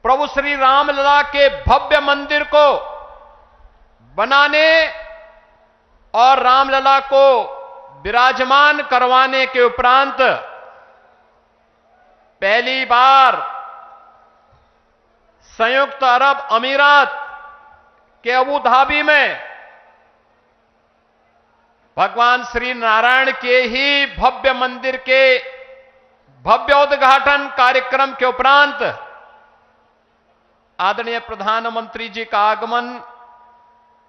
प्रभु श्री रामलला के भव्य मंदिर को बनाने और रामलला को विराजमान करवाने के उपरांत पहली बार संयुक्त अरब अमीरात के अबू धाबी में भगवान श्री नारायण के ही भव्य मंदिर के भव्य उद्घाटन कार्यक्रम के उपरांत आदरणीय प्रधानमंत्री जी का आगमन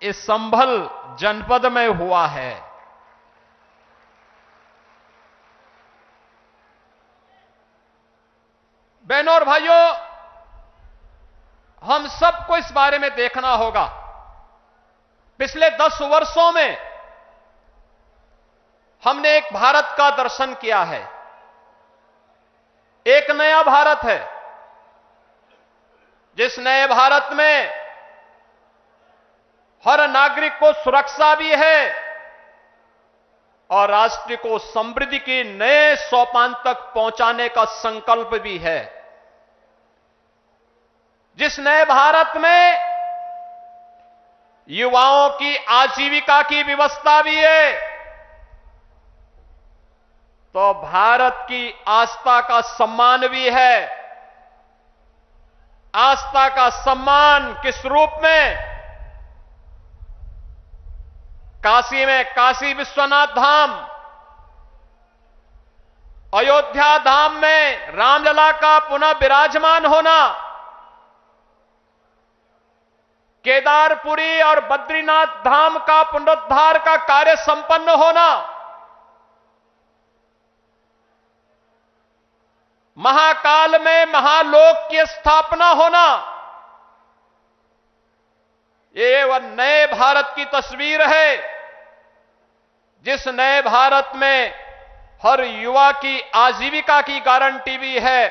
इस संभल जनपद में हुआ है। बहनों और भाइयों, हम सबको इस बारे में देखना होगा। पिछले 10 वर्षों में हमने एक भारत का दर्शन किया है। एक नया भारत है, जिस नए भारत में हर नागरिक को सुरक्षा भी है और राष्ट्र को समृद्धि के नए सोपान तक पहुंचाने का संकल्प भी है। जिस नए भारत में युवाओं की आजीविका की व्यवस्था भी है, तो भारत की आस्था का सम्मान भी है। आस्था का सम्मान किस रूप में? काशी में काशी विश्वनाथ धाम, अयोध्या धाम में रामलला का पुनः विराजमान होना, केदारपुरी और बद्रीनाथ धाम का पुनरुद्धार का कार्य संपन्न होना, महाकाल में महालोक की स्थापना होना, ये वह नए भारत की तस्वीर है, जिस नए भारत में हर युवा की आजीविका की गारंटी भी है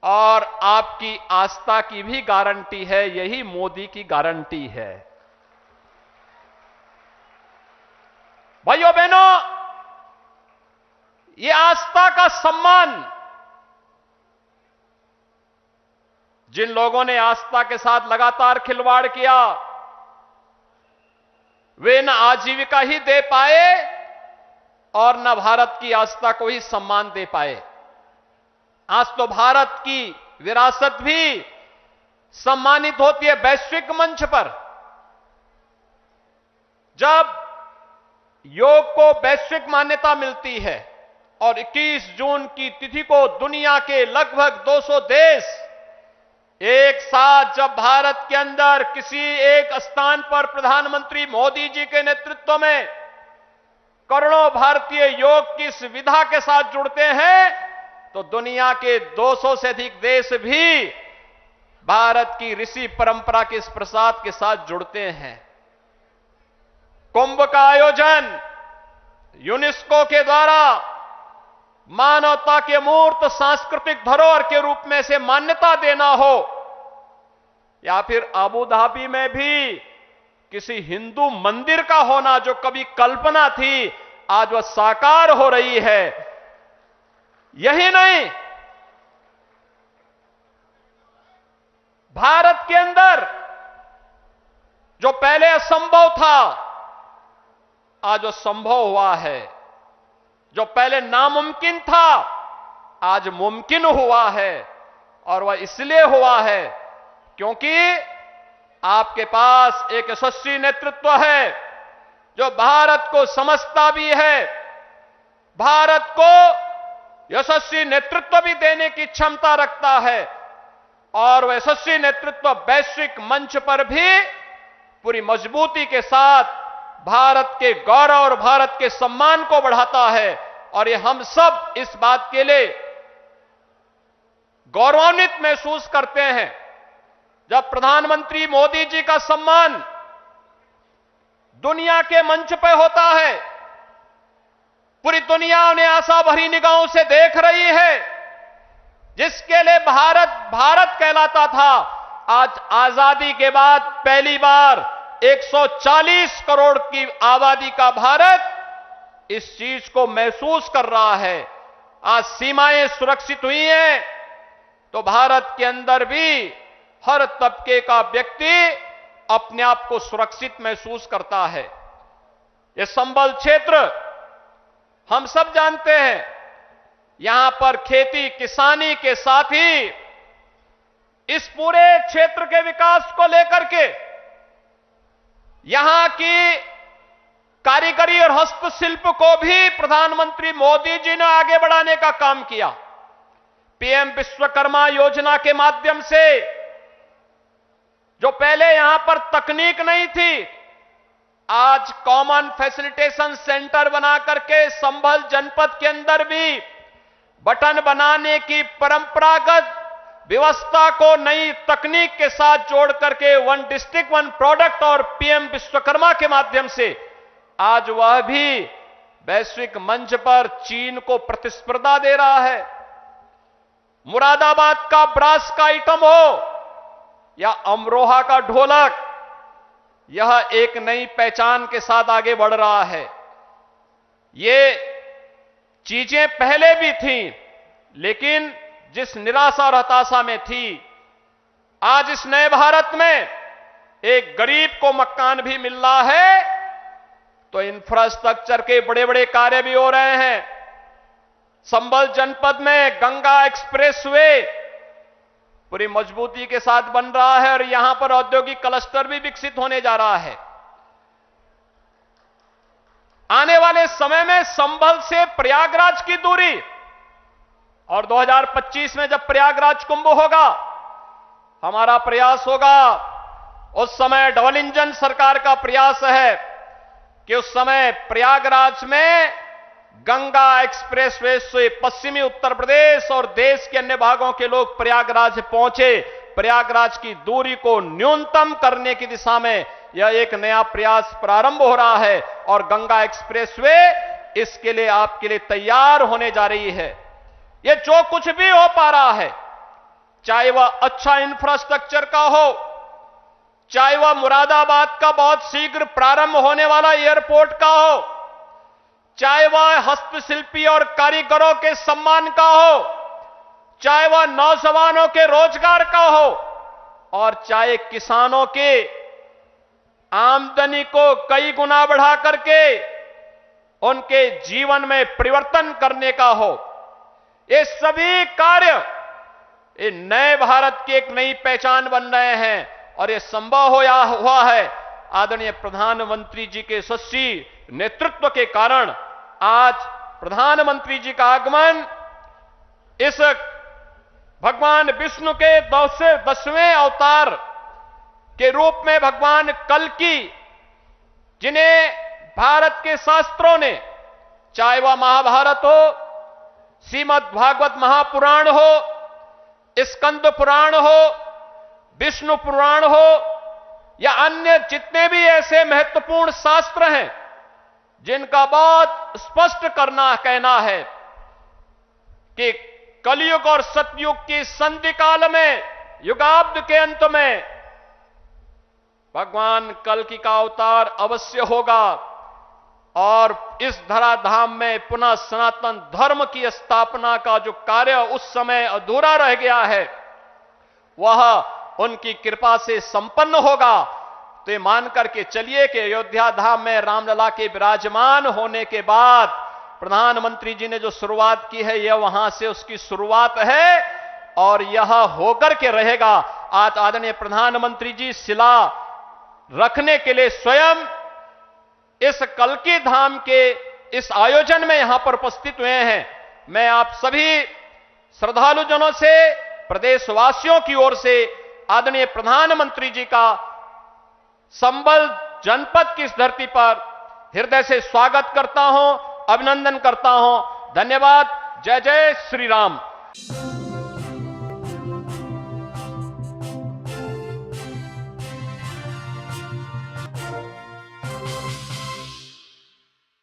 और आपकी आस्था की भी गारंटी है। यही मोदी की गारंटी है। भाइयों बहनों, ये आस्था का सम्मान जिन लोगों ने आस्था के साथ लगातार खिलवाड़ किया, वे न आजीविका ही दे पाए और न भारत की आस्था को ही सम्मान दे पाए। आज तो भारत की विरासत भी सम्मानित होती है वैश्विक मंच पर। जब योग को वैश्विक मान्यता मिलती है और 21 जून की तिथि को दुनिया के लगभग 200 देश एक साथ जब भारत के अंदर किसी एक स्थान पर प्रधानमंत्री मोदी जी के नेतृत्व में करोड़ों भारतीय योग की इस विधा के साथ जुड़ते हैं, तो दुनिया के 200 से अधिक देश भी भारत की ऋषि परंपरा के इस प्रसाद के साथ जुड़ते हैं। कुंभ का आयोजन यूनेस्को के द्वारा मानवता के मूर्त सांस्कृतिक धरोहर के रूप में से मान्यता देना हो, या फिर अबू धाबी में भी किसी हिंदू मंदिर का होना जो कभी कल्पना थी, आज वह साकार हो रही है। यही नहीं, भारत के अंदर जो पहले असंभव था, आज वो संभव हुआ है। जो पहले नामुमकिन था, आज मुमकिन हुआ है। और वह इसलिए हुआ है क्योंकि आपके पास एक यशस्वी नेतृत्व है जो भारत को समझता भी है, भारत को यशस्वी नेतृत्व भी देने की क्षमता रखता है, और वह यशस्वी नेतृत्व वैश्विक मंच पर भी पूरी मजबूती के साथ भारत के गौरव और भारत के सम्मान को बढ़ाता है। और ये हम सब इस बात के लिए गौरवान्वित महसूस करते हैं जब प्रधानमंत्री मोदी जी का सम्मान दुनिया के मंच पर होता है। पूरी दुनिया उन्हें आशा भरी निगाहों से देख रही है। जिसके लिए भारत भारत कहलाता था, आज आजादी के बाद पहली बार 140 करोड़ की आबादी का भारत इस चीज को महसूस कर रहा है। आज सीमाएं सुरक्षित हुई हैं, तो भारत के अंदर भी हर तबके का व्यक्ति अपने आप को सुरक्षित महसूस करता है। ये संबल क्षेत्र हम सब जानते हैं, यहां पर खेती किसानी के साथ ही इस पूरे क्षेत्र के विकास को लेकर के यहां की कारीगरी और हस्तशिल्प को भी प्रधानमंत्री मोदी जी ने आगे बढ़ाने का काम किया। पीएम विश्वकर्मा योजना के माध्यम से जो पहले यहां पर तकनीक नहीं थी, आज कॉमन फैसिलिटेशन सेंटर बना करके संभल जनपद के अंदर भी बटन बनाने की परंपरागत व्यवस्था को नई तकनीक के साथ जोड़ करके वन डिस्ट्रिक्ट वन प्रोडक्ट और पीएम विश्वकर्मा के माध्यम से आज वह भी वैश्विक मंच पर चीन को प्रतिस्पर्धा दे रहा है। मुरादाबाद का ब्रास का आइटम हो या अमरोहा का ढोलक, यह एक नई पहचान के साथ आगे बढ़ रहा है। ये चीजें पहले भी थीं, लेकिन जिस निराशा और हताशा में थी, आज इस नए भारत में एक गरीब को मकान भी मिल रहा है, तो इंफ्रास्ट्रक्चर के बड़े बड़े कार्य भी हो रहे हैं। संभल जनपद में गंगा एक्सप्रेसवे पूरी मजबूती के साथ बन रहा है और यहां पर औद्योगिक क्लस्टर भी विकसित होने जा रहा है। आने वाले समय में संभल से प्रयागराज की दूरी, और 2025 में जब प्रयागराज कुंभ होगा, हमारा प्रयास होगा, उस समय डबल इंजन सरकार का प्रयास है कि उस समय प्रयागराज में गंगा एक्सप्रेसवे से पश्चिमी उत्तर प्रदेश और देश के अन्य भागों के लोग प्रयागराज पहुंचे। प्रयागराज की दूरी को न्यूनतम करने की दिशा में यह एक नया प्रयास प्रारंभ हो रहा है और गंगा एक्सप्रेसवे इसके लिए आपके लिए तैयार होने जा रही है। यह जो कुछ भी हो पा रहा है, चाहे वह अच्छा इंफ्रास्ट्रक्चर का हो, चाहे वह मुरादाबाद का बहुत शीघ्र प्रारंभ होने वाला एयरपोर्ट का हो, चाहे वह हस्तशिल्पी और कारीगरों के सम्मान का हो, चाहे वह नौजवानों के रोजगार का हो, और चाहे किसानों के आमदनी को कई गुना बढ़ा करके उनके जीवन में परिवर्तन करने का हो। ये सभी कार्य ये नए भारत की एक नई पहचान बन रहे हैं और ये संभव हुआ है आदरणीय प्रधानमंत्री जी के यशस्वी नेतृत्व के कारण। आज प्रधानमंत्री जी का आगमन इस भगवान विष्णु के 10वें अवतार के रूप में भगवान कल्कि, जिन्हें भारत के शास्त्रों ने, चाहे वह महाभारत हो, श्रीमद् भागवत महापुराण हो, स्कंद पुराण हो, विष्णु पुराण हो या अन्य जितने भी ऐसे महत्वपूर्ण शास्त्र हैं जिनका बहुत स्पष्ट कहना है कि कलयुग और सतयुग की संधि काल में, युगाब्द के अंत में भगवान कल्कि का अवतार अवश्य होगा और इस धराधाम में पुनः सनातन धर्म की स्थापना का जो कार्य उस समय अधूरा रह गया है, वह उनकी कृपा से संपन्न होगा। तो ये मान करके चलिए कि अयोध्या धाम में रामलला के विराजमान होने के बाद प्रधानमंत्री जी ने जो शुरुआत की है, यह वहां से उसकी शुरुआत है और यह होकर के रहेगा। आज आदरणीय प्रधानमंत्री जी शिला रखने के लिए स्वयं इस कल्कि धाम के इस आयोजन में यहां पर उपस्थित हुए हैं। मैं आप सभी श्रद्धालुजनों से, प्रदेशवासियों की ओर से आदरणीय प्रधानमंत्री जी का संभल जनपद की इस धरती पर हृदय से स्वागत करता हूं, अभिनंदन करता हूं। धन्यवाद। जय जय श्री राम।